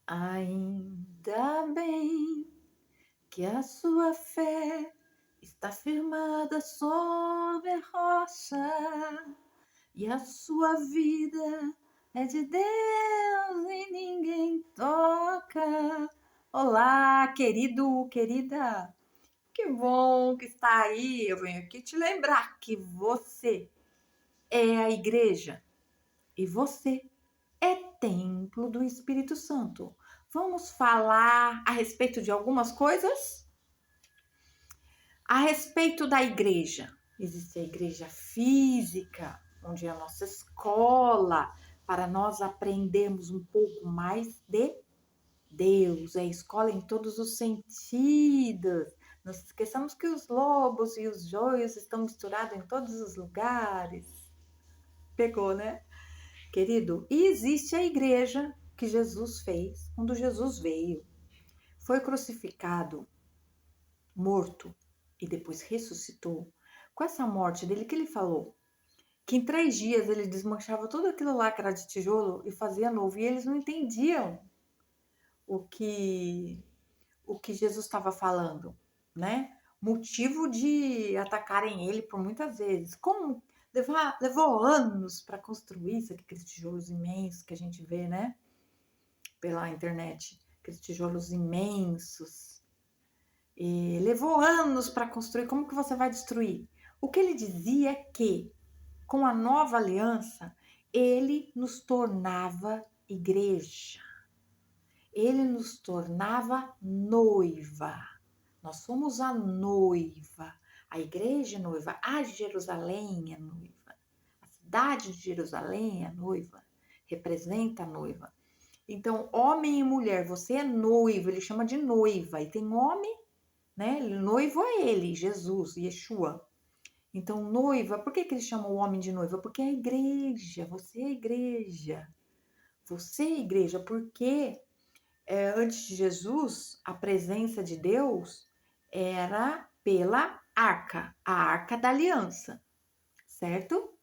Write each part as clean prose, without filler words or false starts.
Ainda bem que a sua fé está firmada sobre a rocha e a sua vida é de Deus e ninguém toca. Olá, querido, querida, que bom que está aí. Eu venho aqui te lembrar que você é a igreja e você é templo do Espírito Santo. Vamos falar a respeito de algumas coisas? A respeito da igreja. Existe a igreja física, onde é a nossa escola, para nós aprendermos um pouco mais de Deus. É a escola em todos os sentidos. Não se esqueçamos que os lobos e os joios estão misturados em todos os lugares. Pegou, né? Querido, e existe a igreja que Jesus fez quando Jesus veio. Foi crucificado, morto e depois ressuscitou. Com essa morte dele, que ele falou? Que em 3 dias ele desmanchava tudo aquilo lá que era de tijolo e fazia novo. E eles não entendiam o que, o que Jesus estava falando, né? Motivo de atacarem ele por muitas vezes. Como levou anos para construir isso aqui, aqueles tijolos imensos que a gente vê, né? Pela internet, aqueles tijolos imensos. E levou anos para construir. Como que você vai destruir? O que ele dizia é que, com a nova aliança, ele nos tornava igreja. Ele nos tornava noiva. Nós somos a noiva. A igreja é noiva. A Jerusalém é noiva. A cidade de Jerusalém é noiva. Representa a noiva. Então, homem e mulher, você é noivo, ele chama de noiva. E tem homem, né? Noivo é ele, Jesus, Yeshua. Então, noiva, por que eles chamam o homem de noiva? Porque é a igreja, você é a igreja. Você é a igreja, porque antes de Jesus, a presença de Deus era pela arca, a arca da aliança, certo?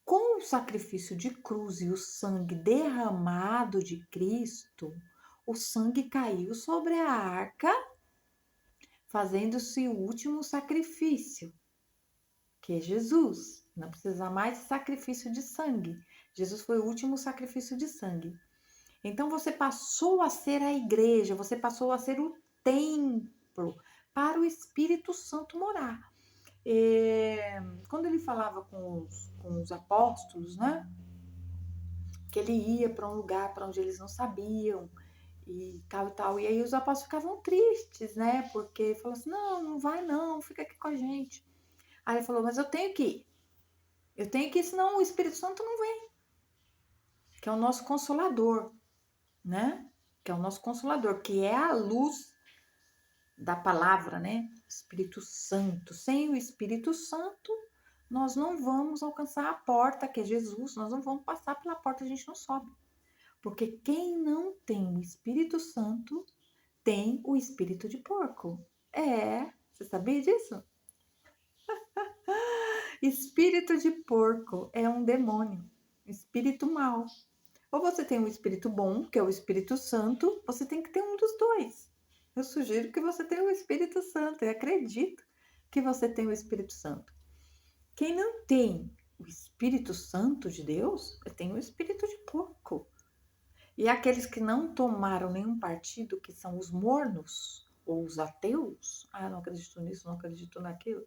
Com o sacrifício de cruz e o sangue derramado de Cristo, o sangue caiu sobre a arca, fazendo-se o último sacrifício, que é Jesus. Não precisa mais de sacrifício de sangue. Jesus foi o último sacrifício de sangue. Então você passou a ser a igreja, você passou a ser o templo para o Espírito Santo morar. Quando ele falava com os apóstolos, né? Que ele ia para um lugar para onde eles não sabiam e tal e tal. E aí os apóstolos ficavam tristes, né? Porque falou assim: não, não vai não, fica aqui com a gente. Aí ele falou: mas eu tenho que ir. Eu tenho que ir, senão o Espírito Santo não vem. Que é o nosso consolador, né? Que é o nosso consolador, que é a luz da palavra, né? Espírito Santo. Sem o Espírito Santo, nós não vamos alcançar a porta, que é Jesus. Nós não vamos passar pela porta, a gente não sobe. Porque quem não tem o Espírito Santo tem o espírito de porco. Você sabia disso? Espírito de porco é um demônio, espírito mau. Ou você tem um espírito bom, que é o Espírito Santo, você tem que ter um dos dois. Eu sugiro que você tenha o Espírito Santo, eu acredito que você tem o Espírito Santo. Quem não tem o Espírito Santo de Deus, tem o espírito de porco. E aqueles que não tomaram nenhum partido, que são os mornos, ou os ateus, não acredito nisso, não acredito naquilo,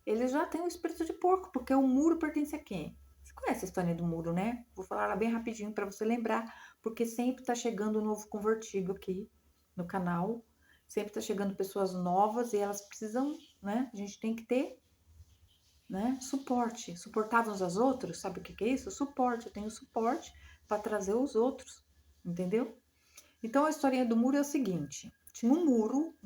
eles já têm o espírito de porco, porque o muro pertence a quem? Você conhece a história do muro, né? Vou falar ela bem rapidinho para você lembrar, porque sempre tá chegando um novo convertido aqui no canal, sempre tá chegando pessoas novas e elas precisam, né? A gente tem que ter, né? Suporte, suportar uns aos outros, sabe o que é isso? Suporte, eu tenho suporte para trazer os outros, entendeu? Então a historinha do muro é o seguinte: tinha um muro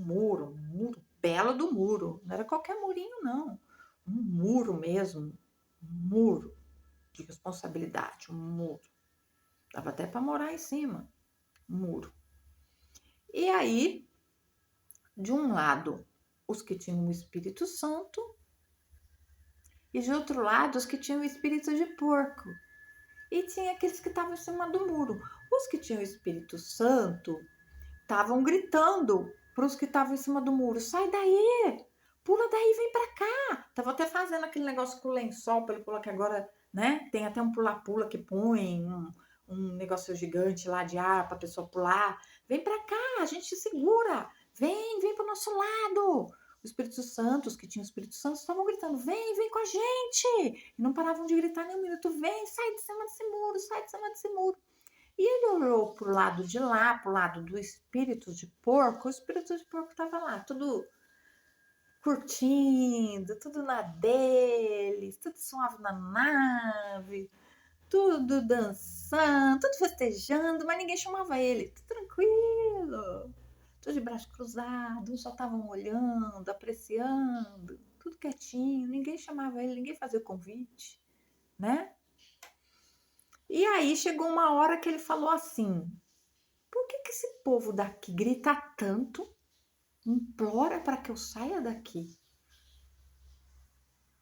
belo do muro, não era qualquer murinho, não. Um muro mesmo, um muro de responsabilidade, um muro. Dava até para morar em cima, um muro. E aí, de um lado, os que tinham o Espírito Santo, e de outro lado, os que tinham o espírito de porco. e tinha aqueles que estavam em cima do muro. Os que tinham o Espírito Santo estavam gritando para os que estavam em cima do muro: sai daí, pula daí, vem para cá. Tava até fazendo aquele negócio com o lençol para ele pular, que agora, né, tem até um pula-pula que põe, um negócio gigante lá de ar para a pessoa pular. Vem para cá, a gente segura. Vem para o nosso lado. O Espírito Santo, os que tinham o Espírito Santo, estavam gritando: vem com a gente. E não paravam de gritar nem um minuto: vem, sai de cima desse muro, sai de cima desse muro. E ele olhou pro lado de lá, pro lado do espírito de porco. O espírito de porco estava lá, tudo curtindo, tudo na deles, tudo suave na nave, tudo dançando, tudo festejando, mas ninguém chamava ele. Tudo tranquilo, tudo de braço cruzado, uns só estavam olhando, apreciando, tudo quietinho, ninguém chamava ele, ninguém fazia o convite, né? E aí chegou uma hora que ele falou assim: por que esse povo daqui grita tanto, implora para que eu saia daqui,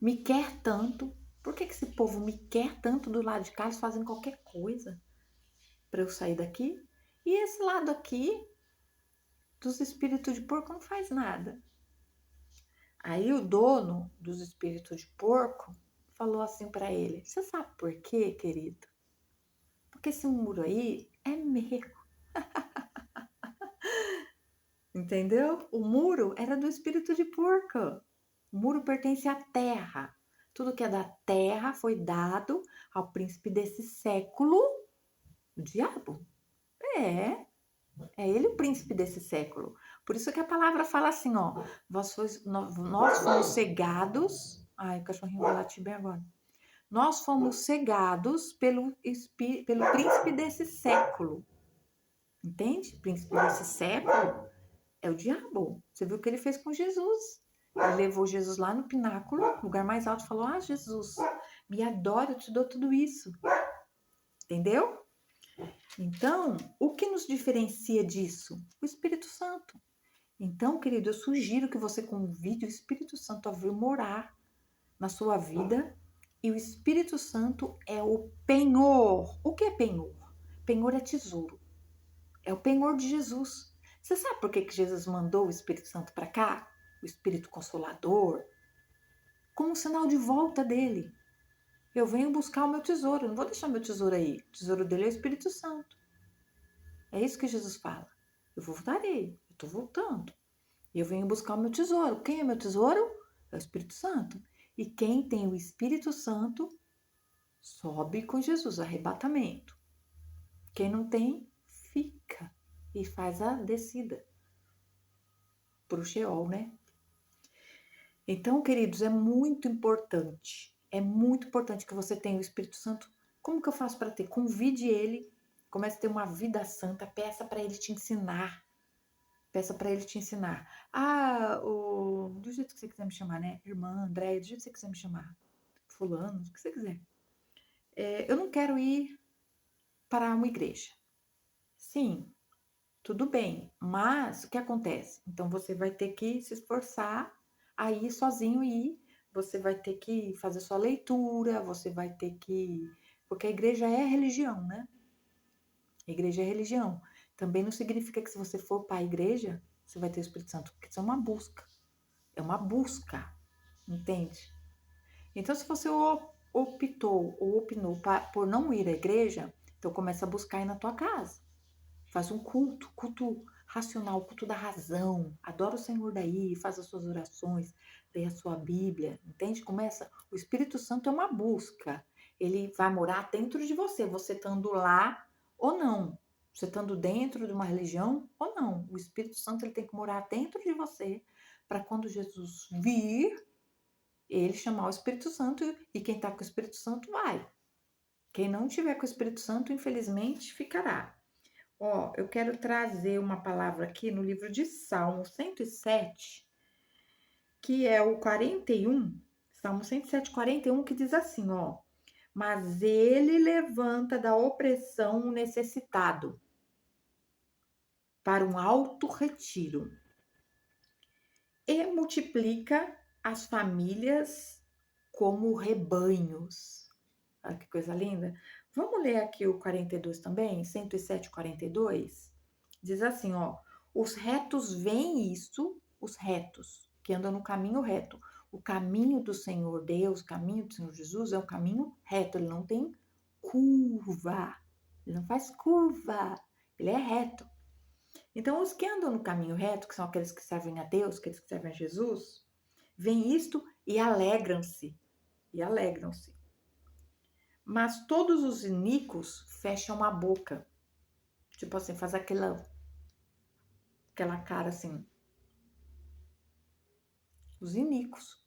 me quer tanto? Por que esse povo me quer tanto do lado de cá? Eles fazem qualquer coisa para eu sair daqui. E esse lado aqui, dos espíritos de porco, não faz nada. Aí o dono dos espíritos de porco falou assim para ele: você sabe por quê, querido? Porque esse muro aí é meu. Entendeu? O muro era do espírito de porco. O muro pertence à terra. Tudo que é da terra foi dado ao príncipe desse século, o diabo. É, é ele o príncipe desse século. Por isso que a palavra fala assim, ó, nós fomos cegados. Ai, o cachorrinho vai latir bem agora. Nós fomos cegados pelo príncipe desse século. Entende? Príncipe desse século é o diabo. Você viu o que ele fez com Jesus? Ele levou Jesus lá no pináculo, lugar mais alto, e falou: ah, Jesus, me adora, eu te dou tudo isso. Entendeu? Então, o que nos diferencia disso? O Espírito Santo. Então, querido, eu sugiro que você convide o Espírito Santo a vir morar na sua vida. E o Espírito Santo é o penhor. O que é penhor? Penhor é tesouro. É o penhor de Jesus. Você sabe por que Jesus mandou o Espírito Santo para cá? O Espírito Consolador, como um sinal de volta dele. Eu venho buscar o meu tesouro, eu não vou deixar meu tesouro aí. O tesouro dele é o Espírito Santo. É isso que Jesus fala. Eu voltarei, eu estou voltando. E eu venho buscar o meu tesouro. Quem é meu tesouro? É o Espírito Santo. E quem tem o Espírito Santo sobe com Jesus, arrebatamento. Quem não tem, fica e faz a descida para o Sheol, né? Então, queridos, é muito importante que você tenha o Espírito Santo. Como que eu faço para ter? Convide ele, comece a ter uma vida santa, peça para ele te ensinar. Peça para ele te ensinar. Do jeito que você quiser me chamar, né? Irmã, Andréia, do jeito que você quiser me chamar. Fulano, o que você quiser. Eu não quero ir para uma igreja. Sim, tudo bem, mas o que acontece? Então você vai ter que se esforçar a ir sozinho e ir. Você vai ter que fazer sua leitura, você vai ter que. Porque a igreja é religião, né? A igreja é religião. Também não significa que se você for para a igreja, você vai ter o Espírito Santo, porque isso é uma busca. É uma busca, entende? Então, se você optou ou opinou por não ir à igreja, então começa a buscar aí na tua casa. Faz um culto racional, culto da razão. Adora o Senhor daí, faz as suas orações, lê a sua Bíblia, entende? Começa. O Espírito Santo é uma busca. Ele vai morar dentro de você, você estando lá ou não. Você estando dentro de uma religião ou não. O Espírito Santo ele tem que morar dentro de você para quando Jesus vir, ele chamar o Espírito Santo e quem está com o Espírito Santo vai. Quem não tiver com o Espírito Santo, infelizmente, ficará. Ó, eu quero trazer uma palavra aqui no livro de Salmo 107, que é o 41, Salmo 107, 41, que diz assim, ó: mas ele levanta da opressão o necessitado para um alto retiro e multiplica as famílias como rebanhos. Olha que coisa linda. Vamos ler aqui o 42 também, 107:42. Diz assim, ó: os retos veem isso, os retos, que andam no caminho reto. O caminho do Senhor Deus, o caminho do Senhor Jesus é um caminho reto, ele não tem curva. Ele não faz curva, ele é reto. Então, os que andam no caminho reto, que são aqueles que servem a Deus, aqueles que servem a Jesus, veem isto e alegram-se. E alegram-se. Mas todos os iníquos fecham a boca. Tipo assim, faz aquela cara assim. Os iníquos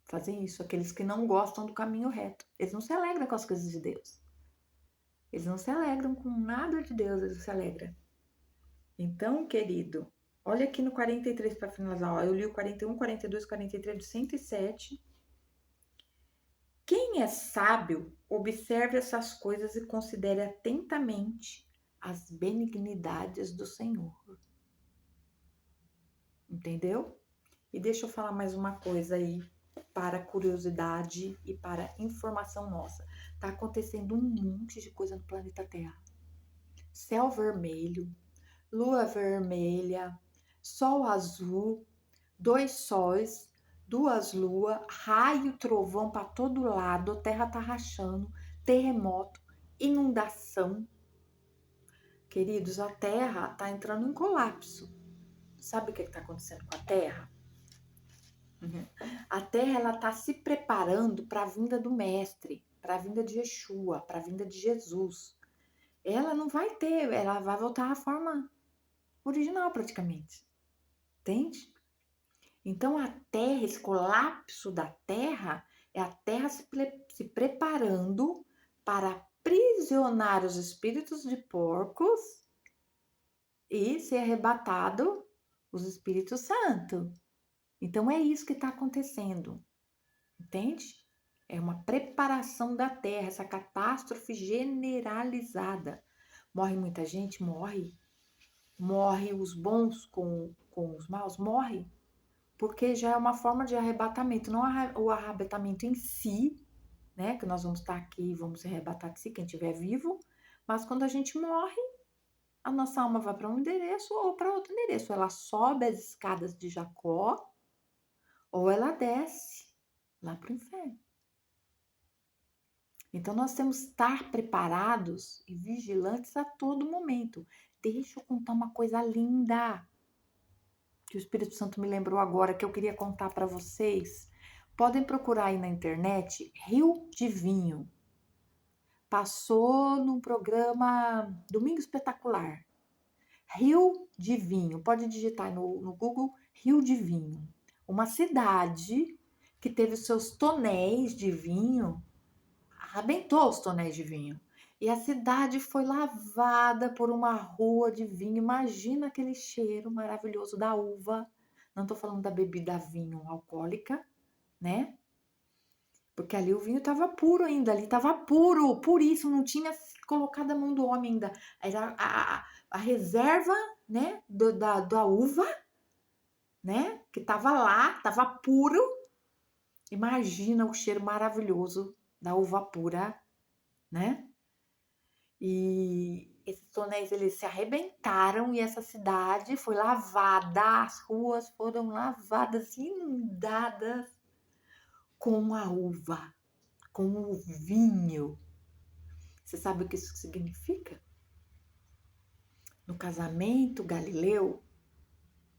fazem isso, aqueles que não gostam do caminho reto. Eles não se alegram com as coisas de Deus. Eles não se alegram com nada de Deus, eles não se alegram. Então, querido, olha aqui no 43 para finalizar. Ó, eu li o 41, 42, 43 do 107. Quem é sábio, observe essas coisas e considere atentamente as benignidades do Senhor. Entendeu? E deixa eu falar mais uma coisa aí, para curiosidade e para informação nossa. Tá acontecendo um monte de coisa no planeta Terra. Céu vermelho, lua vermelha, sol azul, 2 sóis, 2 luas, raio, trovão para todo lado, a terra tá rachando, terremoto, inundação. Queridos, a terra tá entrando em colapso. Sabe o que está acontecendo com a terra? A terra ela está se preparando para a vinda do mestre, para a vinda de Yeshua, para a vinda de Jesus. Ela não vai ter, ela vai voltar à forma original praticamente. Entende? Então a terra, esse colapso da terra, é a terra se preparando para aprisionar os espíritos de porcos e ser arrebatado os espíritos santos. Então é isso que está acontecendo. Entende? É uma preparação da terra, essa catástrofe generalizada. Morre muita gente? Morre. Morre os bons com os maus? Morre. Porque já é uma forma de arrebatamento, não o arrebatamento em si, né? Que nós vamos estar aqui e vamos ser arrebatados se quem estiver vivo. Mas quando a gente morre, a nossa alma vai para um endereço ou para outro endereço. Ela sobe as escadas de Jacó ou ela desce lá para o inferno. Então, nós temos que estar preparados e vigilantes a todo momento. Deixa eu contar uma coisa linda que o Espírito Santo me lembrou agora, que eu queria contar para vocês. Podem procurar aí na internet Rio de Vinho. Passou no programa Domingo Espetacular. Rio de Vinho. Pode digitar no Google Rio de Vinho. Uma cidade que teve seus tonéis de vinho, arrebentou os tonéis de vinho. E a cidade foi lavada por uma rua de vinho. Imagina aquele cheiro maravilhoso da uva. Não estou falando da bebida vinho alcoólica, né? Porque ali o vinho estava puro ainda, ali estava puro, puríssimo, não tinha colocado a mão do homem ainda. Era a reserva, né, da uva, né, que estava lá, estava puro. Imagina o cheiro maravilhoso da uva pura, né? E esses tonéis, eles se arrebentaram e essa cidade foi lavada, as ruas foram lavadas, inundadas com a uva, com o vinho. Você sabe o que isso significa? No casamento galileu,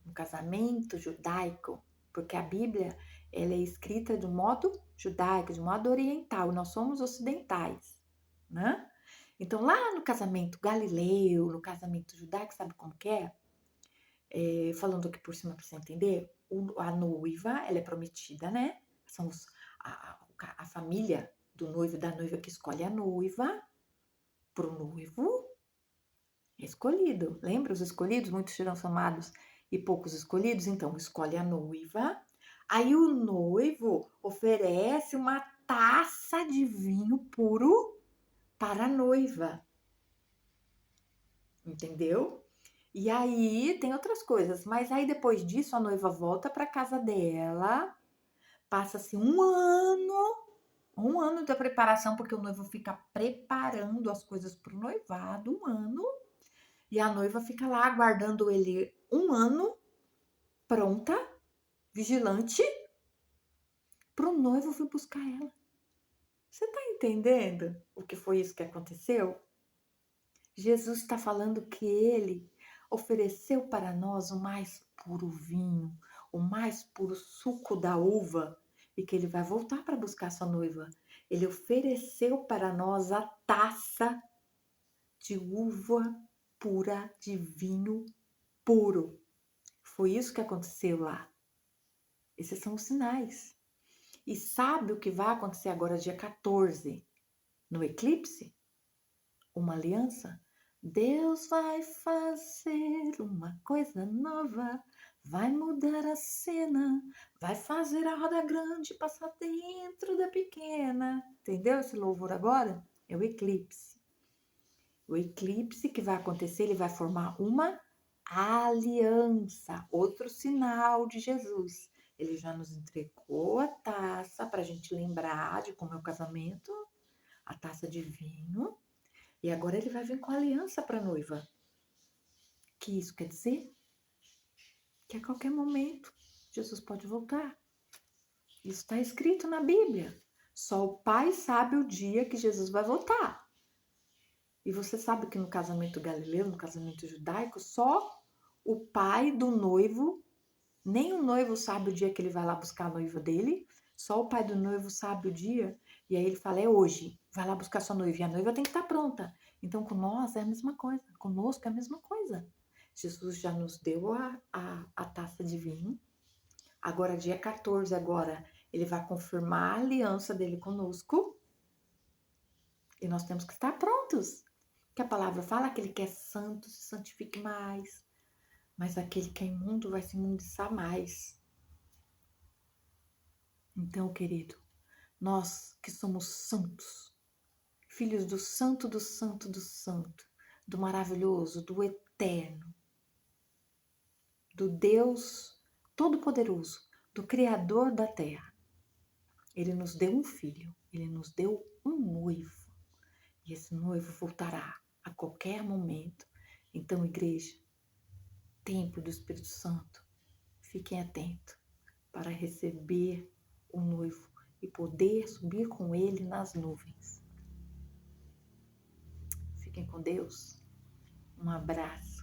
no casamento judaico, porque a Bíblia ela é escrita de um modo judaico, de um modo oriental, nós somos ocidentais, né? Então, lá no casamento galileu, no casamento judaico, sabe como que é? Falando aqui por cima para você entender, a noiva, ela é prometida, né? São a família do noivo e da noiva que escolhe a noiva pro noivo escolhido. Lembra os escolhidos? Muitos serão chamados e poucos escolhidos. Então, escolhe a noiva. Aí o noivo oferece uma taça de vinho puro para a noiva. Entendeu? E aí tem outras coisas, mas aí depois disso a noiva volta para casa dela, passa-se Um ano da preparação, porque o noivo fica preparando as coisas para o noivado, um ano, e a noiva fica lá aguardando ele um ano, pronta, vigilante, para o noivo vir buscar ela. Você está entendendo o que foi isso que aconteceu? Jesus está falando que ele ofereceu para nós o mais puro vinho, o mais puro suco da uva, e que ele vai voltar para buscar sua noiva. Ele ofereceu para nós a taça de uva pura, de vinho puro. Foi isso que aconteceu lá. Esses são os sinais. E sabe o que vai acontecer agora, dia 14, no eclipse? Uma aliança? Deus vai fazer uma coisa nova, vai mudar a cena, vai fazer a roda grande passar dentro da pequena. Entendeu esse louvor agora? É o eclipse. O eclipse que vai acontecer, ele vai formar uma aliança, outro sinal de Jesus. Ele já nos entregou a taça para a gente lembrar de como é o casamento, a taça de vinho. E agora ele vai vir com a aliança para a noiva. Que isso quer dizer? Que a qualquer momento Jesus pode voltar. Isso está escrito na Bíblia. Só o Pai sabe o dia que Jesus vai voltar. E você sabe que no casamento galileu, no casamento judaico, só o pai do noivo, nem o noivo sabe o dia que ele vai lá buscar a noiva dele, só o pai do noivo sabe o dia, e aí ele fala, é hoje, vai lá buscar sua noiva, e a noiva tem que estar pronta. Então, com nós é a mesma coisa, conosco é a mesma coisa. Jesus já nos deu a taça de vinho, agora dia 14, agora ele vai confirmar a aliança dele conosco, e nós temos que estar prontos. Que a palavra fala que ele que é santo se santifique mais, mas aquele que é imundo vai se imundiçar mais. Então, querido, nós que somos santos, filhos do santo, do santo, do santo, do maravilhoso, do eterno, do Deus todo-poderoso, do Criador da terra, ele nos deu um filho, ele nos deu um noivo, e esse noivo voltará a qualquer momento. Então, igreja, templo do Espírito Santo, fiquem atentos para receber o noivo e poder subir com ele nas nuvens. Fiquem com Deus. Um abraço.